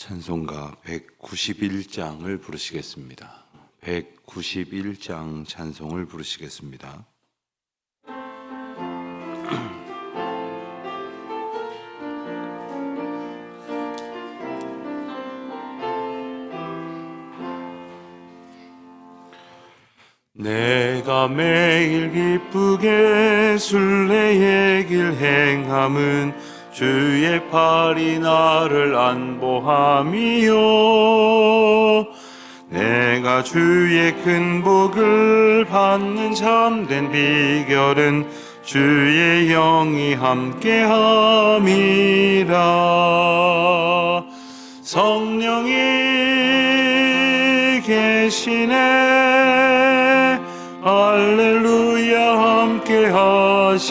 찬송가 191장을 부르시겠습니다. 191장 찬송을 부르시겠습니다. 내가 매일 기쁘게 순례의 길 행함은 주의 팔이 나를 안보함이요, 내가 주의 큰 복을 받는 참된 비결은 주의 영이 함께함이라. 성령이 계시네, 할렐루야 함께하시네.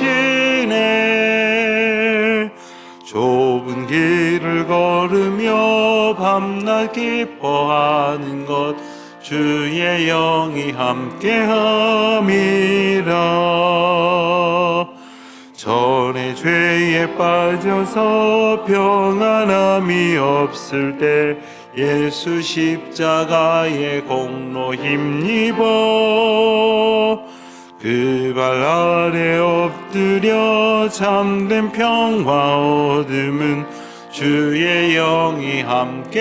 좁은 길을 걸으며 밤낮 기뻐하는 것 주의 영이 함께함이라. 전에 죄에 빠져서 평안함이 없을 때 예수 십자가의 공로 힘입어 그 발 아래 엎드려 참된 평화 얻음은 주의 영이 함께함이라.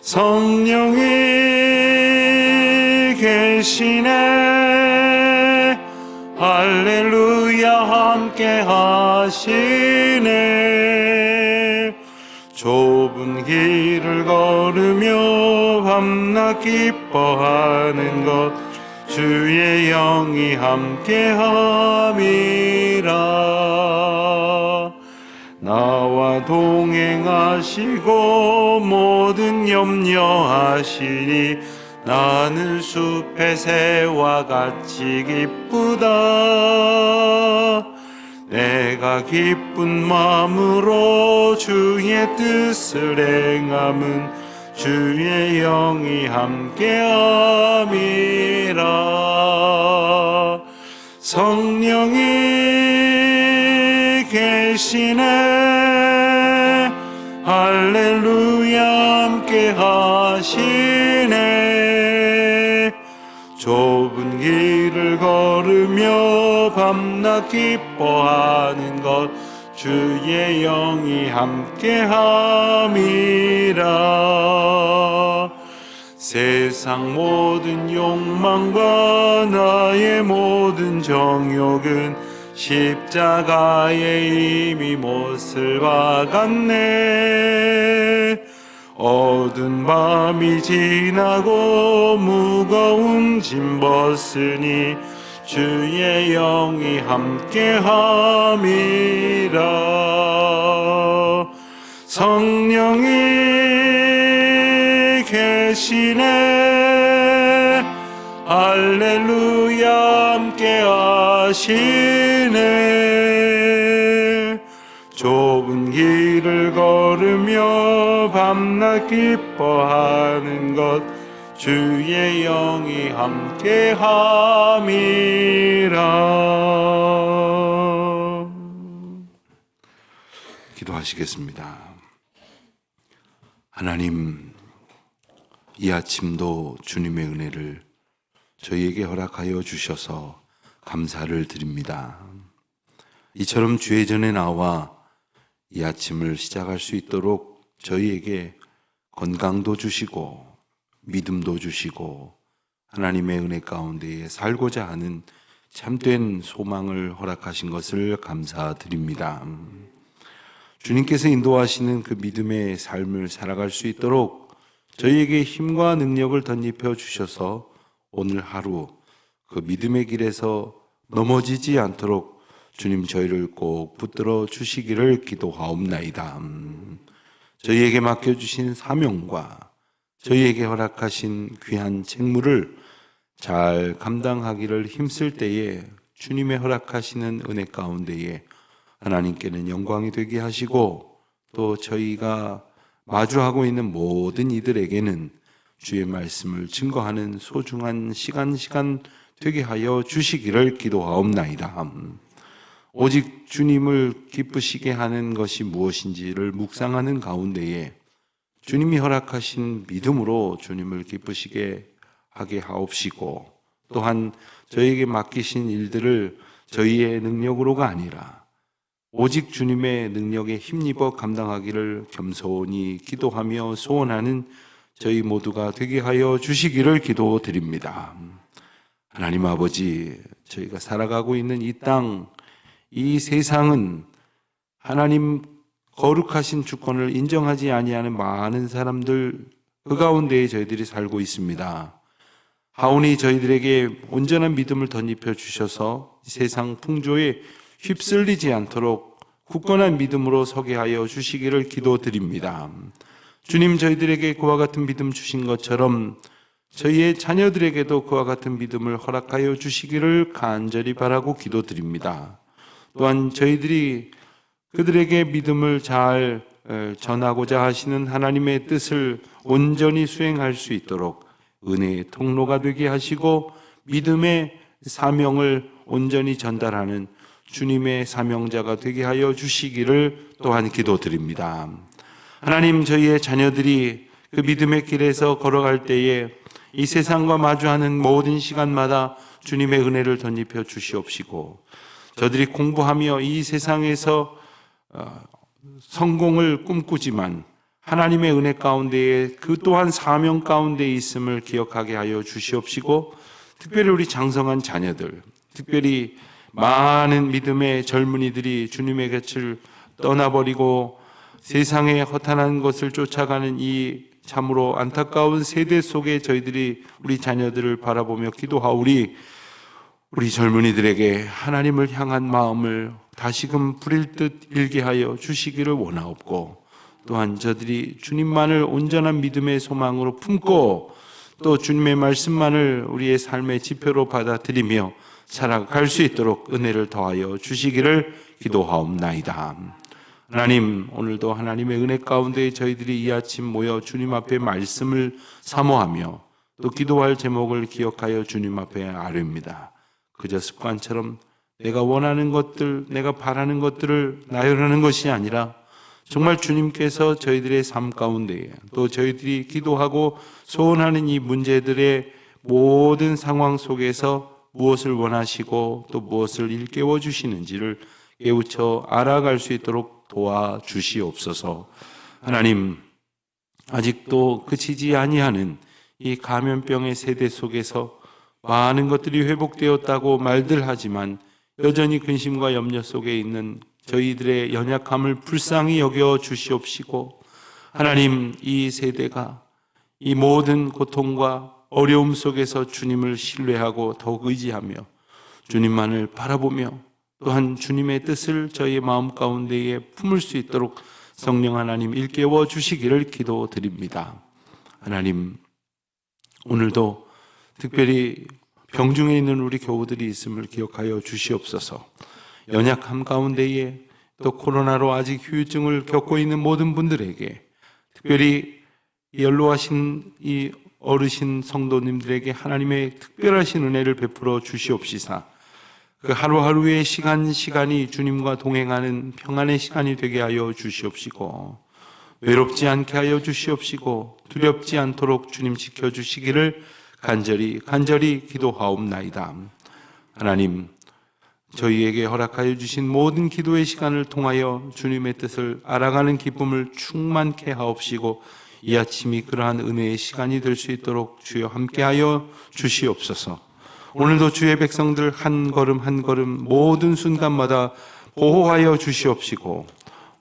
성령이 계시네, 할렐루야 함께하시네. 좁은 길을 걸으며 밤낮 기뻐하는 것 주의 영이 함께함이라. 나와 동행하시고 모든 염려하시니 나는 숲의 새와 같이 기쁘다. 내가 기쁜 마음으로 주의 뜻을 행함은 주의 영이 함께함이라. 성령이 계시네, 할렐루야 함께하시네. 좁은 길을 걸으며 밤낮 기뻐하는 것 주의 영이 함께함이라. 세상 모든 욕망과 나의 모든 정욕은 십자가에 이미 못을 박았네. 어두운 밤이 지나고 무거운 짐 벗으니 주의 영이 함께함이라. 성령이 계시네, 할렐루야 함께하시네. 좁은 길을 걸으며 밤낮 기뻐하는 것 주의 영이 함께함이라. 기도하시겠습니다. 하나님, 이 아침도 주님의 은혜를 저희에게 허락하여 주셔서 감사를 드립니다. 이처럼 주의 전에 나와 이 아침을 시작할 수 있도록 저희에게 건강도 주시고 믿음도 주시고 하나님의 은혜 가운데에 살고자 하는 참된 소망을 허락하신 것을 감사드립니다. 주님께서 인도하시는 그 믿음의 삶을 살아갈 수 있도록 저희에게 힘과 능력을 덧입혀 주셔서 오늘 하루 그 믿음의 길에서 넘어지지 않도록 주님 저희를 꼭 붙들어 주시기를 기도하옵나이다. 저희에게 맡겨주신 사명과 저희에게 허락하신 귀한 책무를 잘 감당하기를 힘쓸 때에 주님의 허락하시는 은혜 가운데에 하나님께는 영광이 되게 하시고 또 저희가 마주하고 있는 모든 이들에게는 주의 말씀을 증거하는 소중한 시간 되게 하여 주시기를 기도하옵나이다. 오직 주님을 기쁘시게 하는 것이 무엇인지를 묵상하는 가운데에 주님이 허락하신 믿음으로 주님을 기쁘시게 하게 하옵시고, 또한 저에게 맡기신 일들을 저희의 능력으로가 아니라 오직 주님의 능력에 힘입어 감당하기를 겸손히 기도하며 소원하는 저희 모두가 되게 하여 주시기를 기도드립니다. 하나님 아버지, 저희가 살아가고 있는 이 땅, 이 세상은 하나님 거룩하신 주권을 인정하지 아니하는 많은 사람들 그 가운데에 저희들이 살고 있습니다. 하오니 저희들에게 온전한 믿음을 덧입혀 주셔서 세상 풍조에 휩쓸리지 않도록 굳건한 믿음으로 서게 하여 주시기를 기도드립니다. 주님, 저희들에게 그와 같은 믿음 주신 것처럼 저희의 자녀들에게도 그와 같은 믿음을 허락하여 주시기를 간절히 바라고 기도드립니다. 또한 저희들이 그들에게 믿음을 잘 전하고자 하시는 하나님의 뜻을 온전히 수행할 수 있도록 은혜의 통로가 되게 하시고 믿음의 사명을 온전히 전달하는 주님의 사명자가 되게 하여 주시기를 또한 기도드립니다. 하나님, 저희의 자녀들이 그 믿음의 길에서 걸어갈 때에 이 세상과 마주하는 모든 시간마다 주님의 은혜를 덧입혀 주시옵시고, 저들이 공부하며 이 세상에서 성공을 꿈꾸지만 하나님의 은혜 가운데에 그 또한 사명 가운데 있음을 기억하게 하여 주시옵시고, 특별히 우리 장성한 자녀들, 특별히 많은 믿음의 젊은이들이 주님의 곁을 떠나버리고 세상에 허탄한 것을 쫓아가는 이 참으로 안타까운 세대 속에 저희들이 우리 자녀들을 바라보며 기도하오리. 우리 젊은이들에게 하나님을 향한 마음을 다시금 불일 듯 일게 하여 주시기를 원하옵고, 또한 저들이 주님만을 온전한 믿음의 소망으로 품고 또 주님의 말씀만을 우리의 삶의 지표로 받아들이며 살아갈 수 있도록 은혜를 더하여 주시기를 기도하옵나이다. 하나님, 오늘도 하나님의 은혜 가운데 저희들이 이 아침 모여 주님 앞에 말씀을 사모하며 또 기도할 제목을 기억하여 주님 앞에 아뢰입니다. 그저 습관처럼 내가 원하는 것들, 내가 바라는 것들을 나열하는 것이 아니라 정말 주님께서 저희들의 삶 가운데에 또 저희들이 기도하고 소원하는 이 문제들의 모든 상황 속에서 무엇을 원하시고 또 무엇을 일깨워 주시는지를 깨우쳐 알아갈 수 있도록 도와주시옵소서. 하나님, 아직도 그치지 아니하는 이 감염병의 세대 속에서 많은 것들이 회복되었다고 말들 하지만 여전히 근심과 염려 속에 있는 저희들의 연약함을 불쌍히 여겨 주시옵시고, 하나님, 이 세대가 이 모든 고통과 어려움 속에서 주님을 신뢰하고 더욱 의지하며 주님만을 바라보며 또한 주님의 뜻을 저희의 마음 가운데에 품을 수 있도록 성령 하나님 일깨워 주시기를 기도드립니다. 하나님, 오늘도 특별히 병중에 있는 우리 교우들이 있음을 기억하여 주시옵소서. 연약함 가운데에 또 코로나로 아직 후유증을 겪고 있는 모든 분들에게, 특별히 연로하신 이 어르신 성도님들에게 하나님의 특별하신 은혜를 베풀어 주시옵시사 그 하루하루의 시간이 주님과 동행하는 평안의 시간이 되게 하여 주시옵시고, 외롭지 않게 하여 주시옵시고, 두렵지 않도록 주님 지켜주시기를 간절히 기도하옵나이다. 하나님, 저희에게 허락하여 주신 모든 기도의 시간을 통하여 주님의 뜻을 알아가는 기쁨을 충만케 하옵시고, 이 아침이 그러한 은혜의 시간이 될 수 있도록 주여 함께하여 주시옵소서. 오늘도 주의 백성들 한 걸음 한 걸음 모든 순간마다 보호하여 주시옵시고,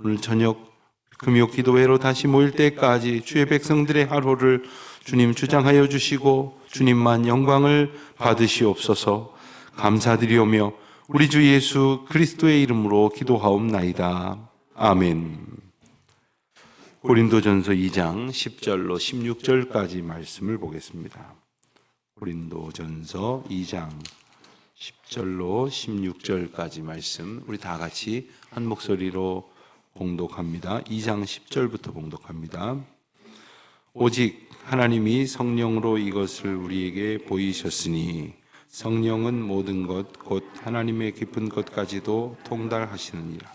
오늘 저녁 금요 기도회로 다시 모일 때까지 주의 백성들의 하루를 주님 주장하여 주시고 주님만 영광을 받으시옵소서. 감사드리오며 우리 주 예수 그리스도의 이름으로 기도하옵나이다. 아멘. 고린도전서 2장 10절로 16절까지 말씀을 보겠습니다. 고린도전서 2장 10절로 16절까지 말씀, 우리 다 같이 한 목소리로 봉독합니다. 2장 10절부터 봉독합니다. 오직 하나님이 성령으로 이것을 우리에게 보이셨으니 성령은 모든 것 곧 하나님의 깊은 것까지도 통달하시느니라.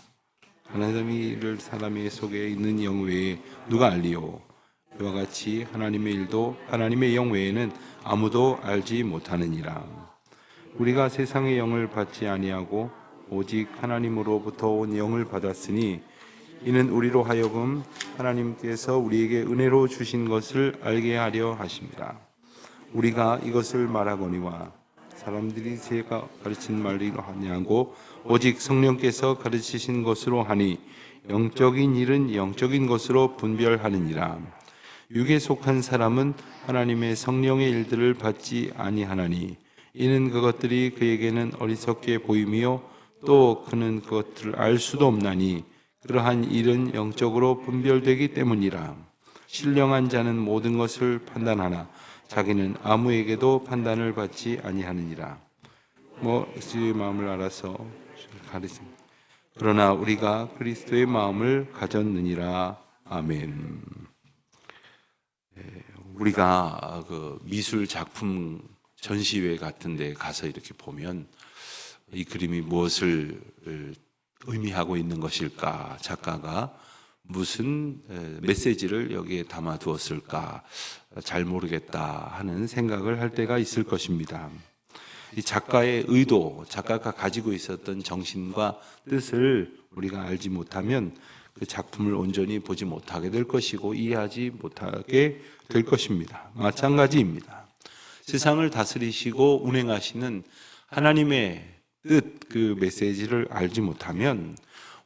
하나님의 일을 사람의 속에 있는 영 외에 누가 알리요? 이와 같이 하나님의 일도 하나님의 영 외에는 아무도 알지 못하느니라. 우리가 세상의 영을 받지 아니하고 오직 하나님으로부터 온 영을 받았으니 이는 우리로 하여금 하나님께서 우리에게 은혜로 주신 것을 알게 하려 하심이라. 우리가 이것을 말하거니와 사람들이 제가 가르친 말이로 하냐고 오직 성령께서 가르치신 것으로 하니 영적인 일은 영적인 것으로 분별하느니라. 육에 속한 사람은 하나님의 성령의 일들을 받지 아니하나니 이는 그것들이 그에게는 어리석게 보임이요 또 그는 그것들을 알 수도 없나니 그러한 일은 영적으로 분별되기 때문이라. 신령한 자는 모든 것을 판단하나 자기는 아무에게도 판단을 받지 아니하느니라. 그리스도의 마음을 알아서 가르칩니다. 그러나 우리가 그리스도의 마음을 가졌느니라. 아멘. 우리가 그 미술 작품 전시회 같은 데 가서 이렇게 보면 이 그림이 무엇을 의미하고 있는 것일까? 작가가 무슨 메시지를 여기에 담아 두었을까? 잘 모르겠다 하는 생각을 할 때가 있을 것입니다. 이 작가의 의도, 작가가 가지고 있었던 정신과 뜻을 우리가 알지 못하면 그 작품을 온전히 보지 못하게 될 것이고 이해하지 못하게 될 것입니다. 마찬가지입니다. 세상을 다스리시고 운행하시는 하나님의 뜻, 그 메시지를 알지 못하면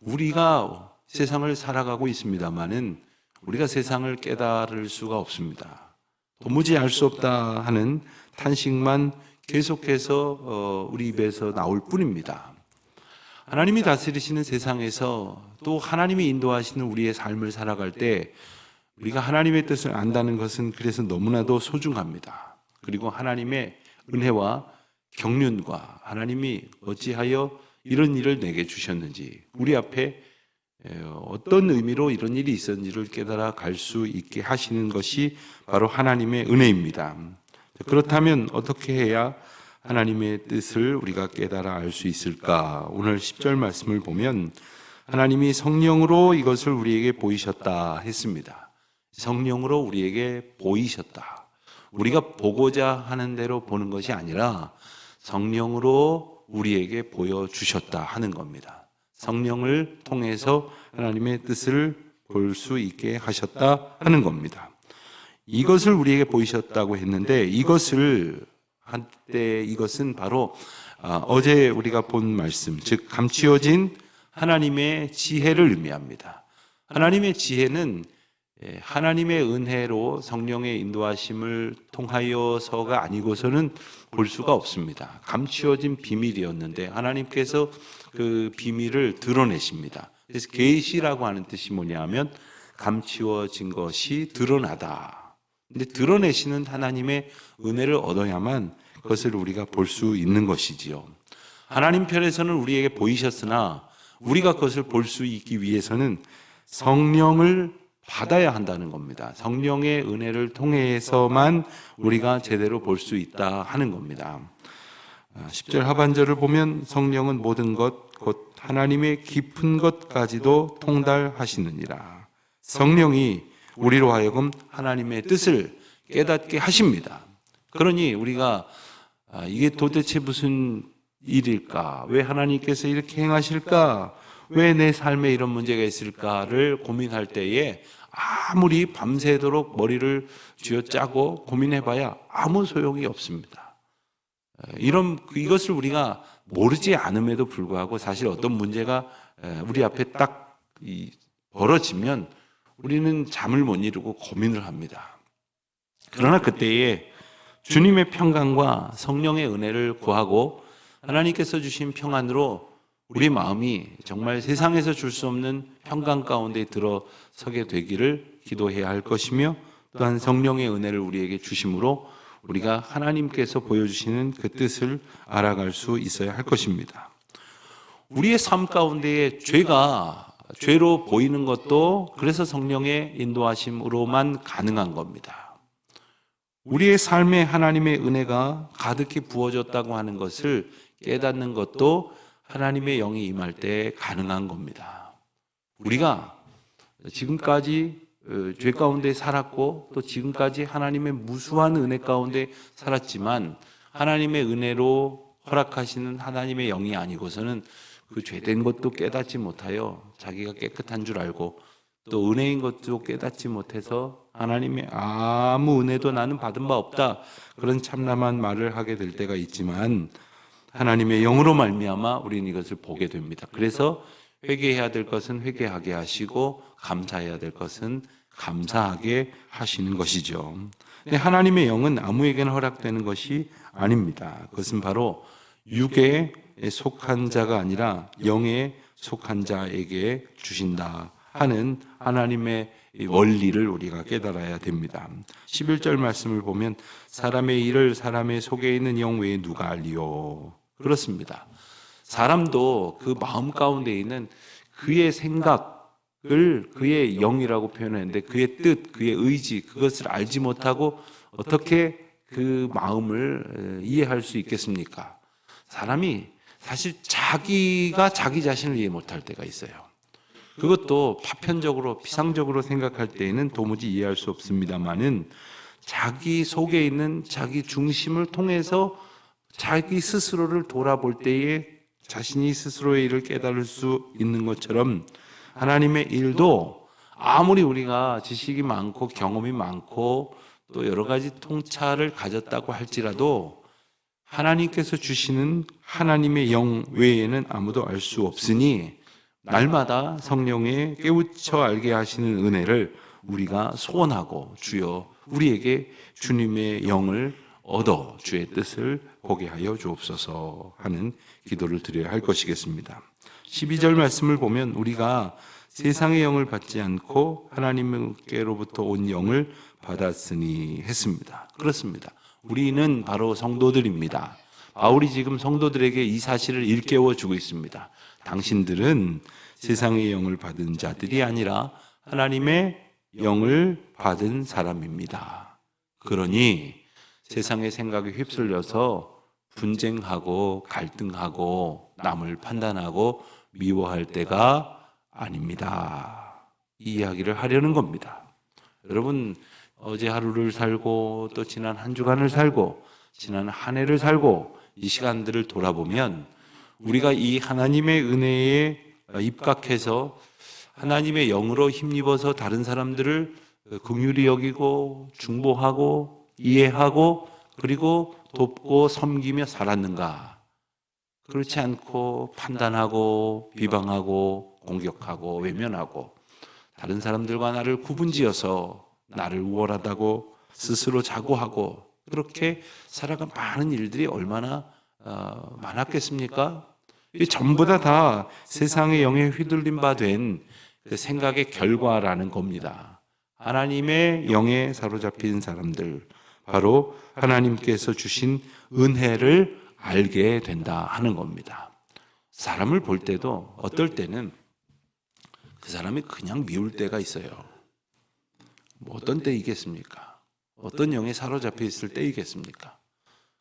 우리가 세상을 살아가고 있습니다마는 우리가 세상을 깨달을 수가 없습니다. 도무지 알 수 없다 하는 탄식만 계속해서 우리 입에서 나올 뿐입니다. 하나님이 다스리시는 세상에서 또 하나님이 인도하시는 우리의 삶을 살아갈 때 우리가 하나님의 뜻을 안다는 것은 그래서 너무나도 소중합니다. 그리고 하나님의 은혜와 경륜과 하나님이 어찌하여 이런 일을 내게 주셨는지 우리 앞에 어떤 의미로 이런 일이 있었는지를 깨달아 갈 수 있게 하시는 것이 바로 하나님의 은혜입니다. 그렇다면 어떻게 해야 하나님의 뜻을 우리가 깨달아 알 수 있을까? 오늘 10절 말씀을 보면 하나님이 성령으로 이것을 우리에게 보이셨다 했습니다. 성령으로 우리에게 보이셨다. 우리가 보고자 하는 대로 보는 것이 아니라 성령으로 우리에게 보여주셨다 하는 겁니다. 성령을 통해서 하나님의 뜻을 볼 수 있게 하셨다 하는 겁니다. 이것을 우리에게 보이셨다고 했는데 이것을 한때 이것은 바로 어제 우리가 본 말씀, 즉 감추어진 하나님의 지혜를 의미합니다. 하나님의 지혜는 하나님의 은혜로 성령의 인도하심을 통하여서가 아니고서는 볼 수가 없습니다. 감추어진 비밀이었는데 하나님께서 그 비밀을 드러내십니다. 그래서 계시라고 하는 뜻이 뭐냐면 감추어진 것이 드러나다. 근데 드러내시는 하나님의 은혜를 얻어야만 그것을 우리가 볼 수 있는 것이지요. 하나님 편에서는 우리에게 보이셨으나 우리가 그것을 볼 수 있기 위해서는 성령을 받아야 한다는 겁니다. 성령의 은혜를 통해서만 우리가 제대로 볼 수 있다 하는 겁니다. 10절 하반절을 보면 성령은 모든 것 곧 하나님의 깊은 것까지도 통달하시느니라. 성령이 우리로 하여금 하나님의 뜻을 깨닫게 하십니다. 그러니 우리가 이게 도대체 무슨 일일까? 왜 하나님께서 이렇게 행하실까? 왜 내 삶에 이런 문제가 있을까를 고민할 때에 아무리 밤새도록 머리를 쥐어짜고 고민해봐야 아무 소용이 없습니다. 이것을 우리가 모르지 않음에도 불구하고 사실 어떤 문제가 우리 앞에 딱 벌어지면 우리는 잠을 못 이루고 고민을 합니다. 그러나 그때에 주님의 평강과 성령의 은혜를 구하고 하나님께서 주신 평안으로 우리 마음이 정말 세상에서 줄 수 없는 평강 가운데 들어서게 되기를 기도해야 할 것이며 또한 성령의 은혜를 우리에게 주심으로 우리가 하나님께서 보여주시는 그 뜻을 알아갈 수 있어야 할 것입니다. 우리의 삶 가운데에 죄가 죄로 보이는 것도 그래서 성령의 인도하심으로만 가능한 겁니다. 우리의 삶에 하나님의 은혜가 가득히 부어졌다고 하는 것을 깨닫는 것도 하나님의 영이 임할 때 가능한 겁니다. 우리가 지금까지 죄 가운데 살았고 또 지금까지 하나님의 무수한 은혜 가운데 살았지만 하나님의 은혜로 허락하시는 하나님의 영이 아니고서는 그 죄된 것도 깨닫지 못하여 자기가 깨끗한 줄 알고 또 은혜인 것도 깨닫지 못해서 하나님의 아무 은혜도 나는 받은 바 없다, 그런 참담한 말을 하게 될 때가 있지만 하나님의 영으로 말미암아 우리는 이것을 보게 됩니다. 그래서 회개해야 될 것은 회개하게 하시고 감사해야 될 것은 감사하게 하시는 것이죠. 근데 하나님의 영은 아무에게나 허락되는 것이 아닙니다. 그것은 바로 육에 속한 자가 아니라 영에 속한 자에게 주신다 하는 하나님의 원리를 우리가 깨달아야 됩니다. 11절 말씀을 보면 사람의 일을 사람의 속에 있는 영 외에 누가 알리요? 그렇습니다. 사람도 그 마음 가운데 있는 그의 생각을 그의 영이라고 표현했는데 그의 뜻, 그의 의지, 그것을 알지 못하고 어떻게 그 마음을 이해할 수 있겠습니까? 사람이 사실 자기가 자기 자신을 이해 못할 때가 있어요. 그것도 파편적으로 피상적으로 생각할 때에는 도무지 이해할 수 없습니다만은 자기 속에 있는 자기 중심을 통해서 자기 스스로를 돌아볼 때에 자신이 스스로의 일을 깨달을 수 있는 것처럼 하나님의 일도 아무리 우리가 지식이 많고 경험이 많고 또 여러 가지 통찰을 가졌다고 할지라도 하나님께서 주시는 하나님의 영 외에는 아무도 알 수 없으니 날마다 성령의 깨우쳐 알게 하시는 은혜를 우리가 소원하고 주여 우리에게 주님의 영을 얻어 주의 뜻을 보게 하여 주옵소서 하는 기도를 드려야 할 것이겠습니다. 12절 말씀을 보면 우리가 세상의 영을 받지 않고 하나님께로부터 온 영을 받았으니 했습니다. 그렇습니다. 우리는 바로 성도들입니다. 바울이 지금 성도들에게 이 사실을 일깨워 주고 있습니다. 당신들은 세상의 영을 받은 자들이 아니라 하나님의 영을 받은 사람입니다. 그러니 세상의 생각에 휩쓸려서 분쟁하고 갈등하고 남을 판단하고 미워할 때가 아닙니다. 이 이야기를 하려는 겁니다. 여러분, 어제 하루를 살고 또 지난 한 주간을 살고 지난 한 해를 살고 이 시간들을 돌아보면 우리가 이 하나님의 은혜에 입각해서 하나님의 영으로 힘입어서 다른 사람들을 긍휼히 여기고 중보하고 이해하고 그리고 돕고 섬기며 살았는가? 그렇지 않고 판단하고 비방하고 공격하고 외면하고 다른 사람들과 나를 구분지어서 나를 우월하다고 스스로 자고하고 그렇게 살아간 많은 일들이 얼마나 많았겠습니까? 이 전부 다 세상의 영에 휘둘린 바 된 그 생각의 결과라는 겁니다. 하나님의 영에 사로잡힌 사람들, 바로 하나님께서 주신 은혜를 알게 된다 하는 겁니다. 사람을 볼 때도 어떨 때는 그 사람이 그냥 미울 때가 있어요. 뭐 어떤 때이겠습니까? 어떤 영에 사로잡혀 있을 때이겠습니까?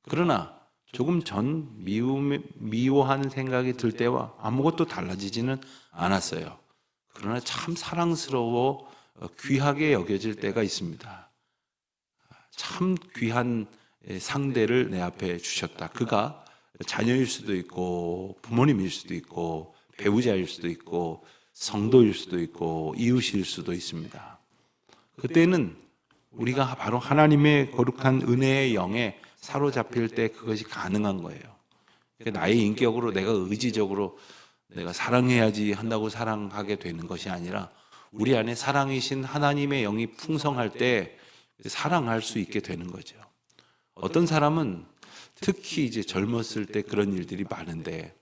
그러나 조금 전 미워하는 생각이 들 때와 아무것도 달라지지는 않았어요. 그러나 참 사랑스러워 귀하게 여겨질 때가 있습니다. 참 귀한 상대를 내 앞에 주셨다. 그가 자녀일 수도 있고 부모님일 수도 있고 배우자일 수도 있고 성도일 수도 있고 이웃일 수도 있습니다. 그때는 우리가 바로 하나님의 거룩한 은혜의 영에 사로잡힐 때 그것이 가능한 거예요. 나의 인격으로 내가 의지적으로 내가 사랑해야지 한다고 사랑하게 되는 것이 아니라 우리 안에 사랑이신 하나님의 영이 풍성할 때 사랑할 수 있게 되는 거죠. 어떤 사람은 특히 이제 젊었을 때 그런 일들이 많은데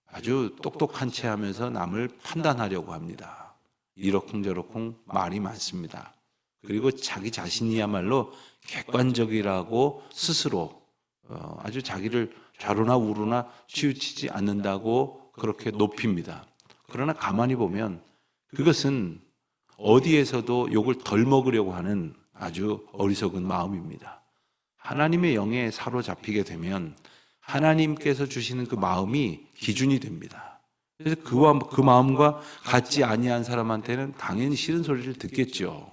아주 똑똑한 체 하면서 남을 판단하려고 합니다. 이러쿵저러쿵 말이 많습니다. 그리고 자기 자신이야말로 객관적이라고 스스로 아주 자기를 좌로나 우로나 치우치지 않는다고 그렇게 높입니다. 그러나 가만히 보면 그것은 어디에서도 욕을 덜 먹으려고 하는 아주 어리석은 마음입니다. 하나님의 영에 사로잡히게 되면 하나님께서 주시는 그 마음이 기준이 됩니다. 그래서 그 마음과 같지 아니한 사람한테는 당연히 싫은 소리를 듣겠죠.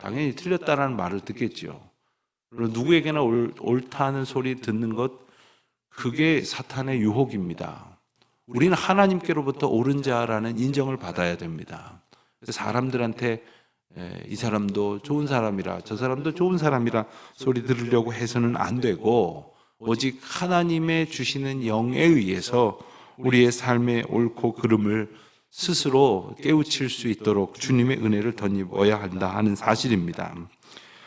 당연히 틀렸다라는 말을 듣겠죠. 그리고 누구에게나 옳다는 소리 듣는 것, 그게 사탄의 유혹입니다. 우리는 하나님께로부터 옳은 자라는 인정을 받아야 됩니다. 사람들한테 이 사람도 좋은 사람이라 저 사람도 좋은 사람이라 소리 들으려고 해서는 안 되고, 오직 하나님의 주시는 영에 의해서 우리의 삶의 옳고 그름을 스스로 깨우칠 수 있도록 주님의 은혜를 덧입어야 한다 하는 사실입니다.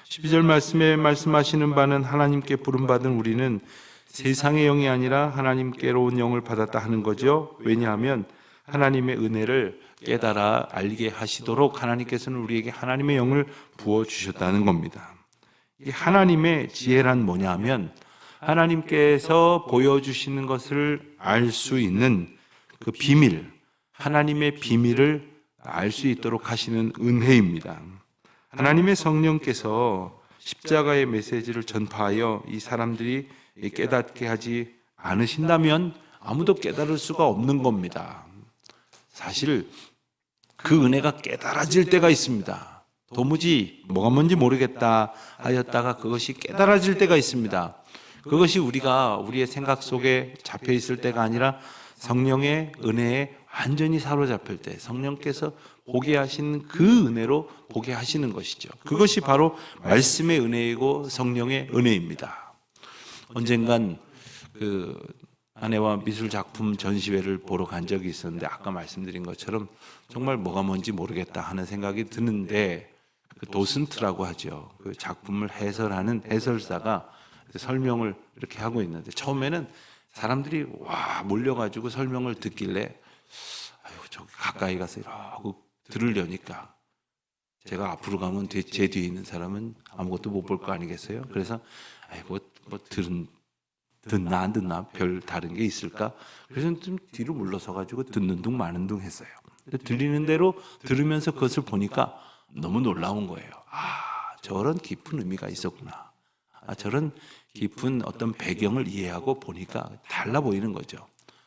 12절 말씀에 말씀하시는 바는 하나님께 부름받은 우리는 세상의 영이 아니라 하나님께로 온 영을 받았다 하는 거죠. 왜냐하면 하나님의 은혜를 깨달아 알게 하시도록 하나님께서는 우리에게 하나님의 영을 부어주셨다는 겁니다. 이 하나님의 지혜란 뭐냐면 하나님께서 보여주시는 것을 알 수 있는 그 비밀, 하나님의 비밀을 알 수 있도록 하시는 은혜입니다. 하나님의 성령께서 십자가의 메시지를 전파하여 이 사람들이 깨닫게 하지 않으신다면 아무도 깨달을 수가 없는 겁니다. 사실 그 은혜가 깨달아질 때가 있습니다. 도무지 뭐가 뭔지 모르겠다 하였다가 그것이 깨달아질 때가 있습니다. 그것이 우리의 생각 속에 잡혀 있을 때가 아니라 성령의 은혜에 완전히 사로잡힐 때, 성령께서 보게 하신 그 은혜로 보게 하시는 것이죠. 그것이 바로 말씀의 은혜이고 성령의 은혜입니다. 언젠간 그 아내와 미술 작품 전시회를 보러 간 적이 있었는데, 아까 말씀드린 것처럼 정말 뭐가 뭔지 모르겠다 하는 생각이 드는데, 그 도슨트라고 하죠. 그 작품을 해설하는 해설사가 설명을 이렇게 하고 있는데, 처음에는 사람들이 와 몰려가지고 설명을 듣길래 저기 가까이 가서 이러고 들으려니까 제가 앞으로 가면 제 뒤에 있는 사람은 아무것도 못 볼 거 아니겠어요? 그래서 듣나 안 듣나 별 다른 게 있을까? 그래서 좀 뒤로 물러서 가지고 듣는 둥 마는 둥 했어요. 들리는 대로 들으면서 그것을 보니까 너무 놀라운 거예요. 저런 깊은 의미가 있었구나. 저런 깊은 어떤 배경을 이해하고 보니까 달라 보이는 거죠.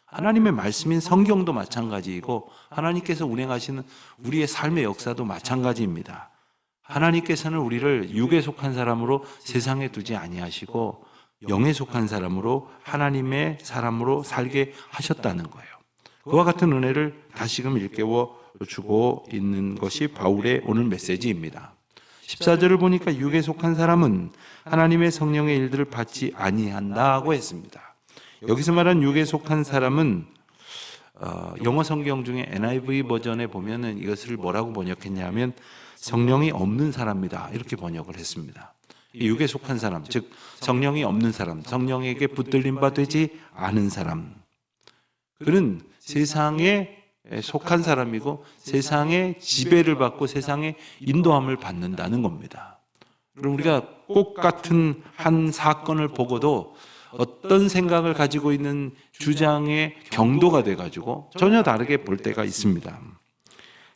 하나님의 말씀인 성경도 마찬가지이고 하나님께서 운행하시는 우리의 삶의 역사도 마찬가지입니다. 하나님께서는 우리를 육에 속한 사람으로 세상에 두지 아니하시고 영에 속한 사람으로 하나님의 사람으로 살게 하셨다는 거예요. 그와 같은 은혜를 다시금 일깨워 주고 있는 것이 바울의 오늘 메시지입니다. 14절을 보니까 육에 속한 사람은 하나님의 성령의 일들을 받지 아니한다고 했습니다. 여기서 말한 육에 속한 사람은 영어 성경 중에 NIV 버전에 보면은 이것을 뭐라고 번역했냐면 성령이 없는 사람이다 이렇게 번역을 했습니다. 육에 속한 사람, 즉 성령이 없는 사람, 성령에게 붙들림 바 되지 않은 사람, 그는 세상에 속한 사람이고 세상의 지배를 받고 세상의 인도함을 받는다는 겁니다. 그럼 우리가 꼭 같은 한 사건을 보고도 어떤 생각을 가지고 있는 주장의 경도가 돼가지고 전혀 다르게 볼 때가 있습니다.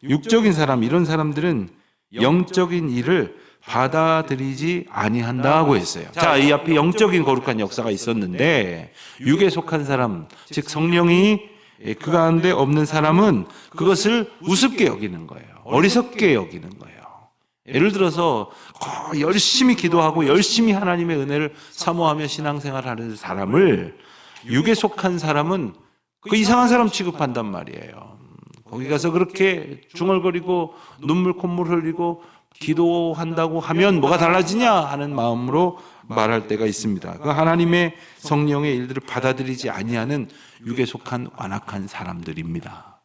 육적인 사람, 이런 사람들은 영적인 일을 받아들이지 아니한다고 했어요. 자, 이 앞에 영적인 거룩한 역사가 있었는데 육에 속한 사람, 즉 성령이 그 가운데 없는 사람은 그것을 우습게 여기는 거예요. 어리석게 여기는 거예요. 예를 들어서 열심히 기도하고 열심히 하나님의 은혜를 사모하며 신앙생활을 하는 사람을 육에 속한 사람은 그 이상한 사람 취급한단 말이에요. 거기 가서 그렇게 중얼거리고 눈물 콧물 흘리고 기도한다고 하면 뭐가 달라지냐 하는 마음으로 말할 때가 있습니다. 그 하나님의 성령의 일들을 받아들이지 아니하는 육에 속한 완악한 사람들입니다.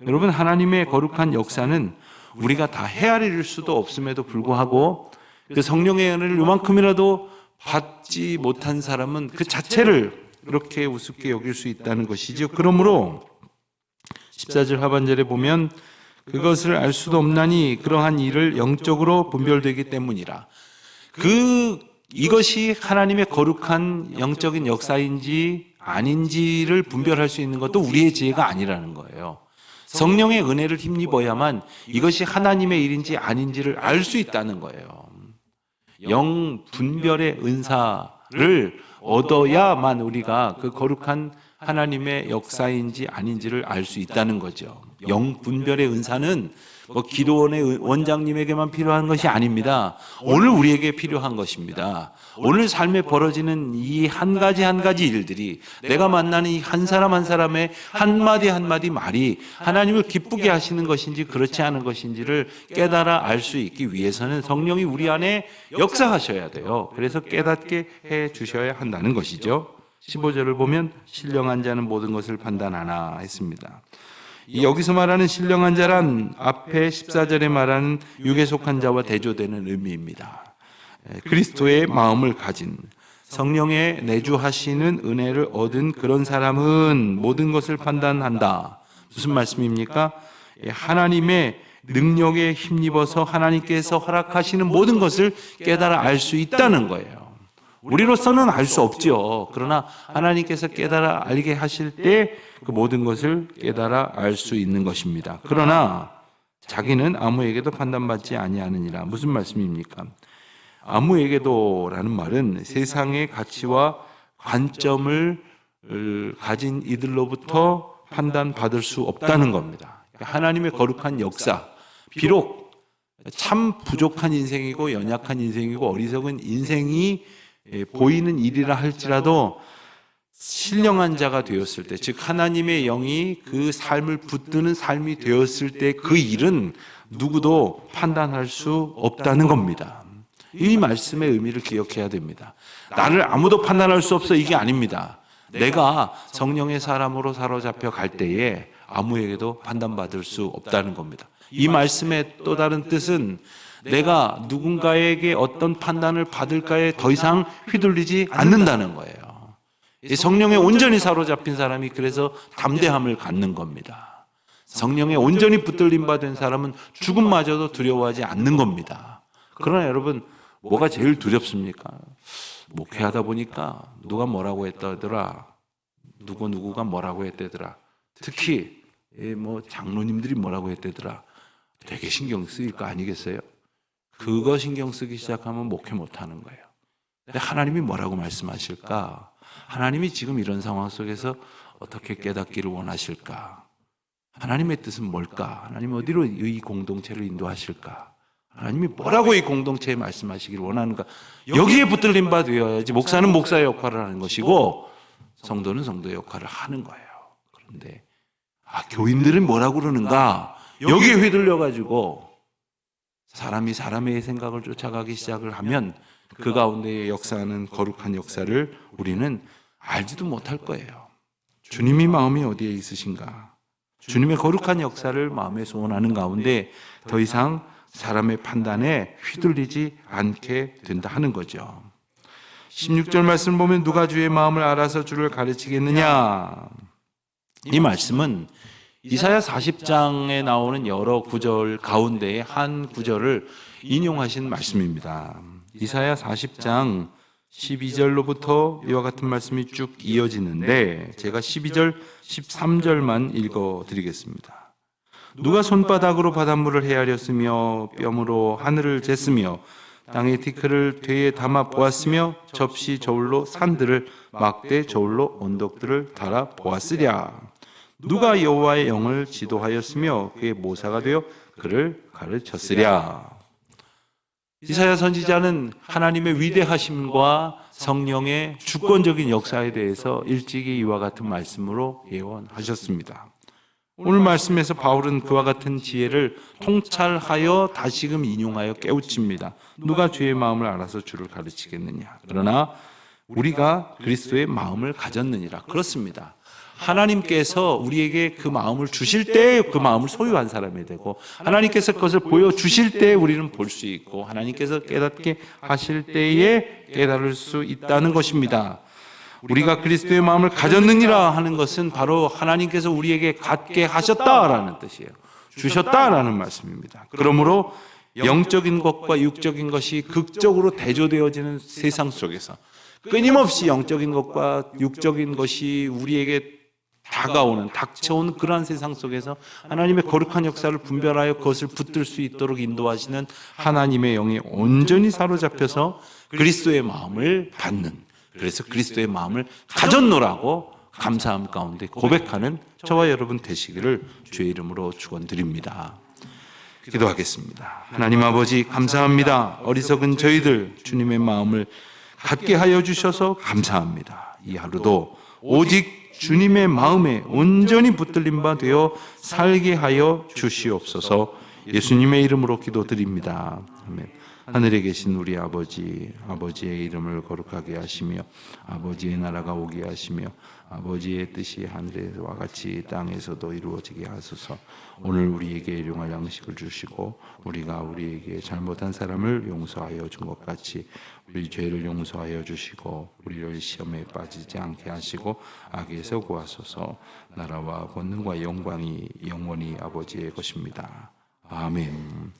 여러분, 하나님의 거룩한 역사는 우리가 다 헤아릴 수도 없음에도 불구하고 그 성령의 은혜를 요만큼이라도 받지 못한 사람은 그 자체를 이렇게 우습게 여길 수 있다는 것이죠. 그러므로 14절 하반절에 보면 그것을 알 수도 없나니 그러한 일을 영적으로 분별되기 때문이라. 이것이 하나님의 거룩한 영적인 역사인지 아닌지를 분별할 수 있는 것도 우리의 지혜가 아니라는 거예요. 성령의 은혜를 힘입어야만 이것이 하나님의 일인지 아닌지를 알 수 있다는 거예요. 영 분별의 은사를 얻어야만 우리가 그 거룩한 하나님의 역사인지 아닌지를 알 수 있다는 거죠. 영 분별의 은사는 뭐 기도원의 원장님에게만 필요한 것이 아닙니다. 오늘 우리에게 필요한 것입니다. 오늘 삶에 벌어지는 이 한 가지 한 가지 일들이, 내가 만나는 이 한 사람 한 사람의 한마디 한마디 말이 하나님을 기쁘게 하시는 것인지 그렇지 않은 것인지를 깨달아 알 수 있기 위해서는 성령이 우리 안에 역사하셔야 돼요. 그래서 깨닫게 해 주셔야 한다는 것이죠. 15절을 보면 신령한 자는 모든 것을 판단하나 했습니다. 여기서 말하는 신령한 자란 앞에 14절에 말하는 육에 속한 자와 대조되는 의미입니다. 그리스도의 마음을 가진, 성령의 내주하시는 은혜를 얻은 그런 사람은 모든 것을 판단한다. 무슨 말씀입니까? 하나님의 능력에 힘입어서 하나님께서 허락하시는 모든 것을 깨달아 알 수 있다는 거예요. 우리로서는 알 수 없죠. 그러나 하나님께서 깨달아 알게 하실 때 그 모든 것을 깨달아 알 수 있는 것입니다. 그러나 자기는 아무에게도 판단받지 아니하느니라. 무슨 말씀입니까? 아무에게도라는 말은 세상의 가치와 관점을 가진 이들로부터 판단받을 수 없다는 겁니다. 하나님의 거룩한 역사, 비록 참 부족한 인생이고 연약한 인생이고 어리석은 인생이 보이는 일이라 할지라도 신령한 자가 되었을 때, 즉 하나님의 영이 그 삶을 붙드는 삶이 되었을 때 그 일은 누구도 판단할 수 없다는 겁니다. 이 말씀의 의미를 기억해야 됩니다. 나를 아무도 판단할 수 없어, 이게 아닙니다. 내가 성령의 사람으로 사로잡혀 갈 때에 아무에게도 판단받을 수 없다는 겁니다. 이 말씀의 또 다른 뜻은 내가 누군가에게 어떤 판단을 받을까에 더 이상 휘둘리지 않는다는 거예요. 성령에 온전히 사로잡힌 사람이 그래서 담대함을 갖는 겁니다. 성령에 온전히 붙들림 받은 사람은 죽음마저도 두려워하지 않는 겁니다. 그러나 여러분, 뭐가 제일 두렵습니까? 목회하다 보니까 누가 뭐라고 했다더라, 누구가 뭐라고 했다더라, 특히 뭐 장로님들이 뭐라고 했다더라, 되게 신경 쓰일 거 아니겠어요? 그거 신경 쓰기 시작하면 목회 못하는 거예요. 근데 하나님이 뭐라고 말씀하실까? 하나님이 지금 이런 상황 속에서 어떻게 깨닫기를 원하실까? 하나님의 뜻은 뭘까? 하나님 어디로 이 공동체를 인도하실까? 하나님이 뭐라고 이 공동체에 말씀하시기를 원하는가? 여기에 붙들림 바 되어야지 목사는 목사의 역할을 하는 것이고 성도는 성도의 역할을 하는 거예요. 그런데 교인들은 뭐라고 그러는가? 여기에 휘둘려가지고 사람이 사람의 생각을 쫓아가기 시작을 하면 그 가운데에 역사하는 거룩한 역사를 우리는 알지도 못할 거예요. 주님이 마음이 어디에 있으신가? 주님의 거룩한 역사를 마음에 소원하는 가운데 더 이상 사람의 판단에 휘둘리지 않게 된다 하는 거죠. 16절 말씀 보면 누가 주의 마음을 알아서 주를 가르치겠느냐? 이 말씀은 이사야 40장에 나오는 여러 구절 가운데에 한 구절을 인용하신 말씀입니다. 이사야 40장 12절로부터 이와 같은 말씀이 쭉 이어지는데 제가 12절, 13절만 읽어드리겠습니다. 누가 손바닥으로 바닷물을 헤아렸으며 뼘으로 하늘을 쟀으며 땅의 티끌을 되에 담아 보았으며 접시 저울로 산들을 막대 저울로 언덕들을 달아 보았으랴. 누가 여호와의 영을 지도하였으며 그의 모사가 되어 그를 가르쳤으랴. 이사야 선지자는 하나님의 위대하심과 성령의 주권적인 역사에 대해서 일찍이 이와 같은 말씀으로 예언하셨습니다. 오늘 말씀에서 바울은 그와 같은 지혜를 통찰하여 다시금 인용하여 깨우칩니다. 누가 주의 마음을 알아서 주를 가르치겠느냐? 그러나 우리가 그리스도의 마음을 가졌느니라. 그렇습니다. 하나님께서 우리에게 그 마음을 주실 때 그 마음을 소유한 사람이 되고 하나님께서 그것을 보여주실 때 우리는 볼 수 있고 하나님께서 깨닫게 하실 때에 깨달을 수 있다는 것입니다. 우리가 그리스도의 마음을 가졌느니라 하는 것은 바로 하나님께서 우리에게 갖게 하셨다라는 뜻이에요. 주셨다라는 말씀입니다. 그러므로 영적인 것과 육적인 것이 극적으로 대조되어지는 세상 속에서 끊임없이 영적인 것과 육적인 것이 우리에게 다가오는 닥쳐오는 그러한 세상 속에서 하나님의 거룩한 역사를 분별하여 그것을 붙들 수 있도록 인도하시는 하나님의 영에 온전히 사로잡혀서 그리스도의 마음을 받는, 그래서 그리스도의 마음을 가졌노라고 감사함 가운데 고백하는 저와 여러분 되시기를 주의 이름으로 축원드립니다. 기도하겠습니다. 하나님 아버지 감사합니다. 어리석은 저희들 주님의 마음을 갖게 하여 주셔서 감사합니다. 이 하루도 오직 주님의 마음에 온전히 붙들림 바 되어 살게 하여 주시옵소서. 예수님의 이름으로 기도드립니다. 아멘. 하늘에 계신 우리 아버지, 아버지의 이름을 거룩하게 하시며 아버지의 나라가 오게 하시며 아버지의 뜻이 하늘에와 같이 땅에서도 이루어지게 하소서. 오늘 우리에게 일용할 양식을 주시고 우리가 우리에게 잘못한 사람을 용서하여 준 것 같이 우리 죄를 용서하여 주시고 우리를 시험에 빠지지 않게 하시고 악에서 구하소서. 나라와 권능과 영광이 영원히 아버지의 것입니다. 아멘.